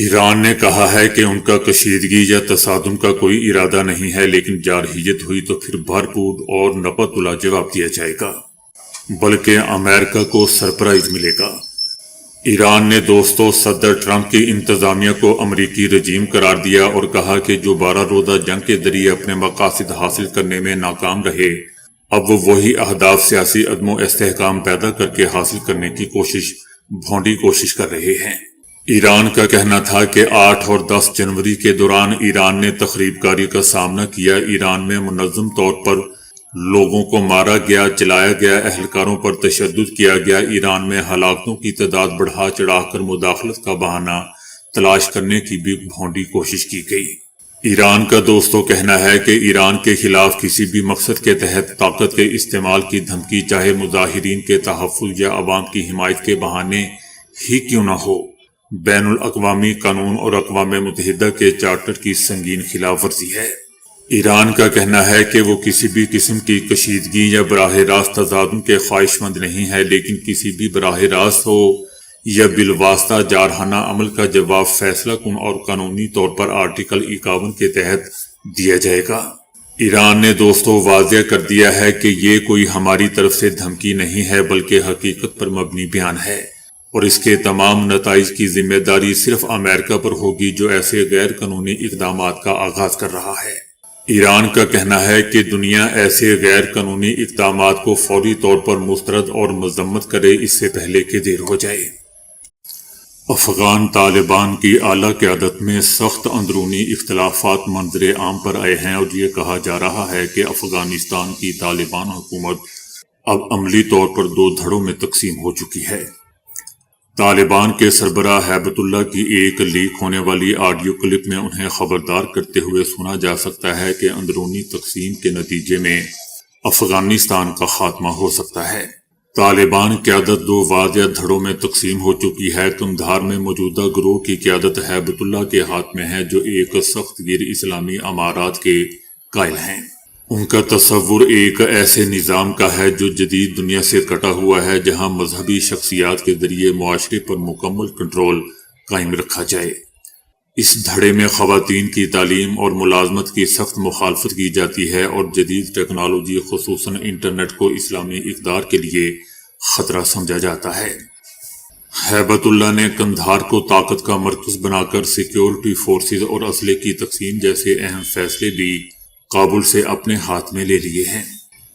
ایران نے کہا ہے کہ ان کا کشیدگی یا تصادم کا کوئی ارادہ نہیں ہے، لیکن جارحیت ہوئی تو پھر بھرپور اور نپا تلا جواب دیا جائے گا، بلکہ امریکہ کو سرپرائز ملے گا۔ ایران نے دوستو صدر ٹرمپ کی انتظامیہ کو امریکی رجیم قرار دیا اور کہا کہ جو 12 روزہ جنگ کے ذریعے اپنے مقاصد حاصل کرنے میں ناکام رہے، اب وہ وہی اہداف سیاسی عدم و استحکام پیدا کر کے حاصل کرنے کی بھونڈی کوشش کر رہے ہیں۔ ایران کا کہنا تھا کہ 8 اور 10 جنوری کے دوران ایران نے تخریب کاری کا سامنا کیا، ایران میں منظم طور پر لوگوں کو مارا گیا، جلایا گیا، اہلکاروں پر تشدد کیا گیا، ایران میں ہلاکتوں کی تعداد بڑھا چڑھا کر مداخلت کا بہانہ تلاش کرنے کی بھی بھونڈی کوشش کی گئی۔ ایران کا دوستوں کہنا ہے کہ ایران کے خلاف کسی بھی مقصد کے تحت طاقت کے استعمال کی دھمکی، چاہے مظاہرین کے تحفظ یا عوام کی حمایت کے بہانے ہی کیوں نہ ہو، بین الاقوامی قانون اور اقوام متحدہ کے چارٹر کی سنگین خلاف ورزی ہے۔ ایران کا کہنا ہے کہ وہ کسی بھی قسم کی کشیدگی یا براہ راست تصادم کے خواہش مند نہیں ہے، لیکن کسی بھی براہ راست ہو یا بالواسطہ جارحانہ عمل کا جواب فیصلہ کن اور قانونی طور پر آرٹیکل 51 کے تحت دیا جائے گا۔ ایران نے دوستو واضح کر دیا ہے کہ یہ کوئی ہماری طرف سے دھمکی نہیں ہے، بلکہ حقیقت پر مبنی بیان ہے، اور اس کے تمام نتائج کی ذمہ داری صرف امریکہ پر ہوگی جو ایسے غیر قانونی اقدامات کا آغاز کر رہا ہے۔ ایران کا کہنا ہے کہ دنیا ایسے غیر قانونی اقدامات کو فوری طور پر مسترد اور مذمت کرے، اس سے پہلے کہ دیر ہو جائے۔ افغان طالبان کی اعلیٰ قیادت میں سخت اندرونی اختلافات منظر عام پر آئے ہیں، اور یہ کہا جا رہا ہے کہ افغانستان کی طالبان حکومت اب عملی طور پر 2 دھڑوں میں تقسیم ہو چکی ہے۔ طالبان کے سربراہ ہیبت اللہ کی ایک لیک ہونے والی آڈیو کلپ میں انہیں خبردار کرتے ہوئے سنا جا سکتا ہے کہ اندرونی تقسیم کے نتیجے میں افغانستان کا خاتمہ ہو سکتا ہے۔ طالبان قیادت 2 واضح دھڑوں میں تقسیم ہو چکی ہے۔ قندھار میں موجودہ گروہ کی قیادت ہیبت اللہ کے ہاتھ میں ہے، جو ایک سخت گیر اسلامی امارات کے قائل ہیں۔ ان کا تصور ایک ایسے نظام کا ہے جو جدید دنیا سے کٹا ہوا ہے، جہاں مذہبی شخصیات کے ذریعے معاشرے پر مکمل کنٹرول قائم رکھا جائے۔ اس دھڑے میں خواتین کی تعلیم اور ملازمت کی سخت مخالفت کی جاتی ہے، اور جدید ٹیکنالوجی خصوصاً انٹرنیٹ کو اسلامی اقدار کے لیے خطرہ سمجھا جاتا ہے۔ ہیبت اللہ نے قندھار کو طاقت کا مرکز بنا کر سیکیورٹی فورسز اور اسلحے کی تقسیم جیسے اہم فیصلے بھی کابل سے اپنے ہاتھ میں لے لیے ہیں۔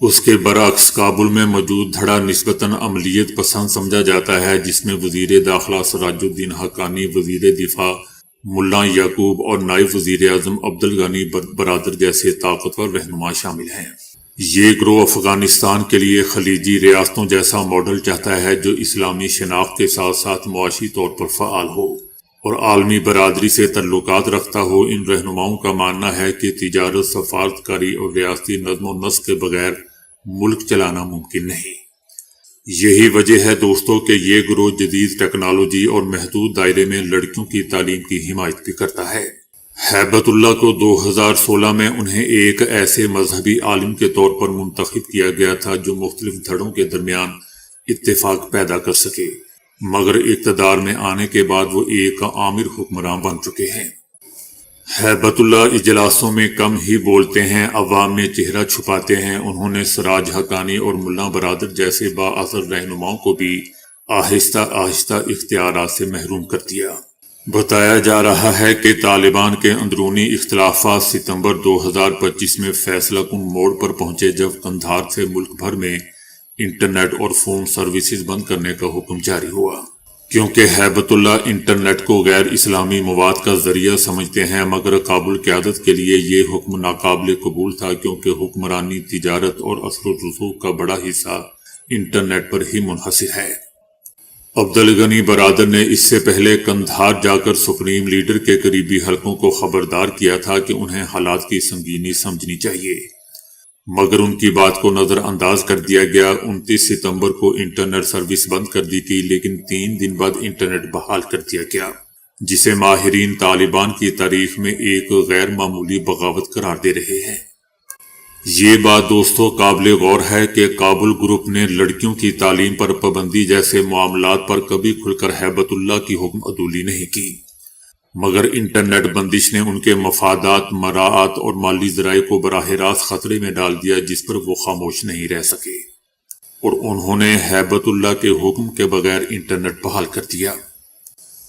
اس کے برعکس کابل میں موجود دھڑا نسبتاً عملیت پسند سمجھا جاتا ہے، جس میں وزیر داخلہ سراج الدین حقانی، وزیر دفاع ملا یعقوب اور نائب وزیر اعظم عبدالغنی برادر جیسے طاقتور رہنما شامل ہیں۔ یہ گروہ افغانستان کے لیے خلیجی ریاستوں جیسا ماڈل چاہتا ہے جو اسلامی شناخت کے ساتھ ساتھ معاشی طور پر فعال ہو اور عالمی برادری سے تعلقات رکھتا ہو۔ ان رہنماؤں کا ماننا ہے کہ تجارت، سفارتکاری اور ریاستی نظم و نسق کے بغیر ملک چلانا ممکن نہیں۔ یہی وجہ ہے دوستو کہ یہ گروہ جدید ٹیکنالوجی اور محدود دائرے میں لڑکیوں کی تعلیم کی حمایت بھی کرتا ہے۔ ہیبت اللہ کو 2016 میں انہیں ایک ایسے مذہبی عالم کے طور پر منتخب کیا گیا تھا جو مختلف دھڑوں کے درمیان اتفاق پیدا کر سکے، مگر اقتدار میں آنے کے بعد وہ ایک آمر حکمراں بن چکے ہیں۔ ہیبت اللہ اجلاسوں میں کم ہی بولتے ہیں، عوام میں چہرہ چھپاتے ہیں۔ انہوں نے سراج حقانی اور ملا برادر جیسے بااثر رہنماؤں کو بھی آہستہ آہستہ اختیارات سے محروم کر دیا۔ بتایا جا رہا ہے کہ طالبان کے اندرونی اختلافات ستمبر 2025 میں فیصلہ کن موڑ پر پہنچے، جب قندھار سے ملک بھر میں انٹرنیٹ اور فون سروسز بند کرنے کا حکم جاری ہوا۔ کیونکہ ہیبت اللہ انٹرنیٹ کو غیر اسلامی مواد کا ذریعہ سمجھتے ہیں، مگر کابل قیادت کے لیے یہ حکم ناقابل قبول تھا، کیونکہ حکمرانی، تجارت اور اثر و رسوخ کا بڑا حصہ انٹرنیٹ پر ہی منحصر ہے۔ عبدالغنی برادر نے اس سے پہلے قندھار جا کر سپریم لیڈر کے قریبی حلقوں کو خبردار کیا تھا کہ انہیں حالات کی سنگینی سمجھنی چاہیے، مگر ان کی بات کو نظر انداز کر دیا گیا۔ 29 ستمبر کو انٹرنیٹ سروس بند کر دی گئی، لیکن 3 دن بعد انٹرنیٹ بحال کر دیا گیا، جسے ماہرین طالبان کی تاریخ میں ایک غیر معمولی بغاوت قرار دے رہے ہیں۔ یہ بات دوستو قابل غور ہے کہ کابل گروپ نے لڑکیوں کی تعلیم پر پابندی جیسے معاملات پر کبھی کھل کر ہیبت اللہ کی حکم عدولی نہیں کی۔ مگر انٹرنیٹ بندش نے ان کے مفادات، مراعات اور مالی ذرائع کو براہ راست خطرے میں ڈال دیا، جس پر وہ خاموش نہیں رہ سکے اور انہوں نے ہیبت اللہ کے حکم کے بغیر انٹرنیٹ بحال کر دیا۔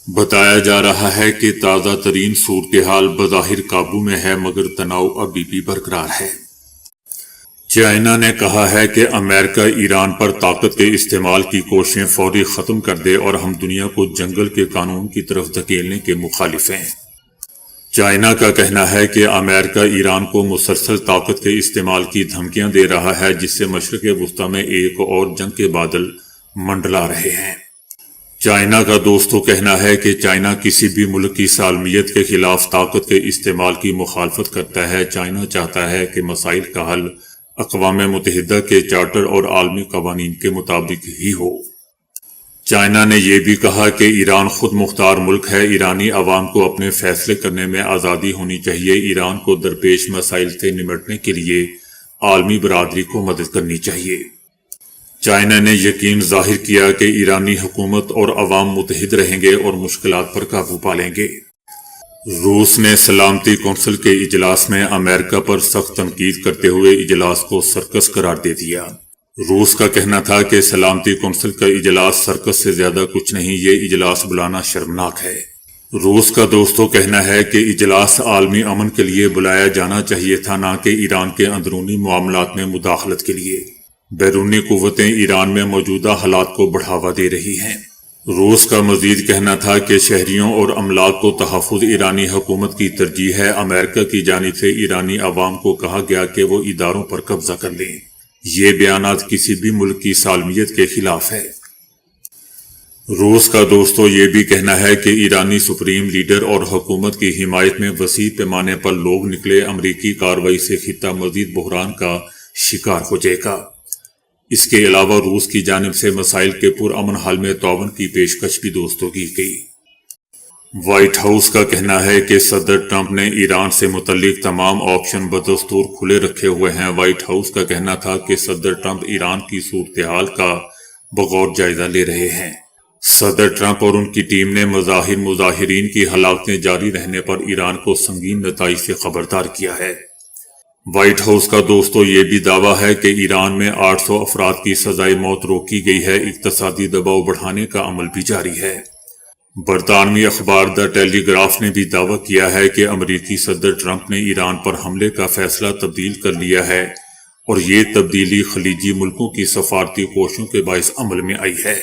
بتایا جا رہا ہے کہ تازہ ترین صورتحال بظاہر قابو میں ہے، مگر تناؤ ابھی بھی برقرار ہے۔ چائنا نے کہا ہے کہ امریکہ ایران پر طاقت کے استعمال کی کوششیں فوری ختم کر دے اور ہم دنیا کو جنگل کے قانون کی طرف دھکیلنے کے مخالف ہیں۔ چائنا کا کہنا ہے کہ امریکہ ایران کو مسلسل طاقت کے استعمال کی دھمکیاں دے رہا ہے، جس سے مشرق وسطی میں ایک اور جنگ کے بادل منڈلا رہے ہیں۔ چائنا کا دوستوں کہنا ہے کہ چائنا کسی بھی ملک کی سالمیت کے خلاف طاقت کے استعمال کی مخالفت کرتا ہے۔ چائنا چاہتا ہے کہ مسائل کا حل اقوام متحدہ کے چارٹر اور عالمی قوانین کے مطابق ہی ہو۔ چائنا نے یہ بھی کہا کہ ایران خود مختار ملک ہے، ایرانی عوام کو اپنے فیصلے کرنے میں آزادی ہونی چاہیے، ایران کو درپیش مسائل سے نمٹنے کے لیے عالمی برادری کو مدد کرنی چاہیے۔ چائنا نے یقین ظاہر کیا کہ ایرانی حکومت اور عوام متحد رہیں گے اور مشکلات پر قابو پا لیں گے۔ روس نے سلامتی کونسل کے اجلاس میں امریکہ پر سخت تنقید کرتے ہوئے اجلاس کو سرکس قرار دے دیا۔ روس کا کہنا تھا کہ سلامتی کونسل کا اجلاس سرکس سے زیادہ کچھ نہیں، یہ اجلاس بلانا شرمناک ہے۔ روس کا دوستوں کہنا ہے کہ اجلاس عالمی امن کے لیے بلایا جانا چاہیے تھا، نہ کہ ایران کے اندرونی معاملات میں مداخلت کے لیے۔ بیرونی قوتیں ایران میں موجودہ حالات کو بڑھاوا دے رہی ہیں۔ روس کا مزید کہنا تھا کہ شہریوں اور املاک کو تحفظ ایرانی حکومت کی ترجیح ہے۔ امریکہ کی جانب سے ایرانی عوام کو کہا گیا کہ وہ اداروں پر قبضہ کر لیں۔ یہ بیانات کسی بھی ملک کی سالمیت کے خلاف ہے۔ روس کا دوستوں یہ بھی کہنا ہے کہ ایرانی سپریم لیڈر اور حکومت کی حمایت میں وسیع پیمانے پر لوگ نکلے، امریکی کارروائی سے خطہ مزید بحران کا شکار ہو جائے گا۔ اس کے علاوہ روس کی جانب سے مسائل کے پرامن حل میں تعاون کی پیشکش بھی دوستوں کی گئی۔ وائٹ ہاؤس کا کہنا ہے کہ صدر ٹرمپ نے ایران سے متعلق تمام آپشن بدستور کھلے رکھے ہوئے ہیں۔ وائٹ ہاؤس کا کہنا تھا کہ صدر ٹرمپ ایران کی صورتحال کا بغور جائزہ لے رہے ہیں۔ صدر ٹرمپ اور ان کی ٹیم نے مظاہرین کی ہلاکتیں جاری رہنے پر ایران کو سنگین نتائج سے خبردار کیا ہے۔ وائٹ ہاؤس کا دوستوں یہ بھی دعویٰ ہے کہ ایران میں 800 افراد کی سزائے موت روکی گئی ہے، اقتصادی دباؤ بڑھانے کا عمل بھی جاری ہے۔ برطانوی اخبار دی ٹیلی گراف نے بھی دعویٰ کیا ہے کہ امریکی صدر ٹرمپ نے ایران پر حملے کا فیصلہ تبدیل کر لیا ہے اور یہ تبدیلی خلیجی ملکوں کی سفارتی کوششوں کے باعث عمل میں آئی ہے۔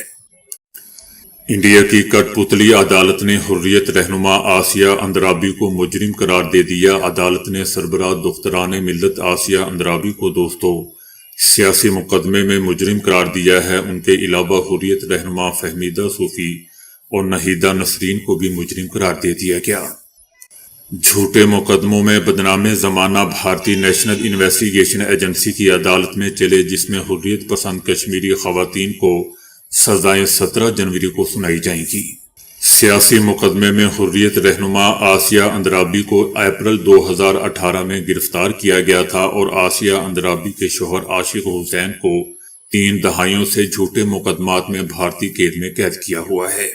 انڈیا کی کٹ پتلی عدالت نے حریت رہنما آسیہ اندرابی کو مجرم قرار دے دیا۔ عدالت نے سربراہ دختران ملت آسیہ اندرابی کو دوستوں سیاسی مقدمے میں مجرم قرار دیا ہے۔ ان کے علاوہ حریت رہنما فہمیدہ صوفی اور نہیدہ نسرین کو بھی مجرم قرار دے دیا گیا۔ جھوٹے مقدموں میں بدنام زمانہ بھارتی نیشنل انویسٹیگیشن ایجنسی کی عدالت میں چلے، جس میں حریت پسند کشمیری خواتین کو سزائیں 17 جنوری کو سنائی جائیں گی۔ سیاسی مقدمے میں حریت رہنما آسیہ اندرابی کو اپریل 2018 میں گرفتار کیا گیا تھا اور آسیہ اندرابی کے شوہر عاشق حسین کو 3 دہائیوں سے جھوٹے مقدمات میں بھارتی قید میں قید کیا ہوا ہے۔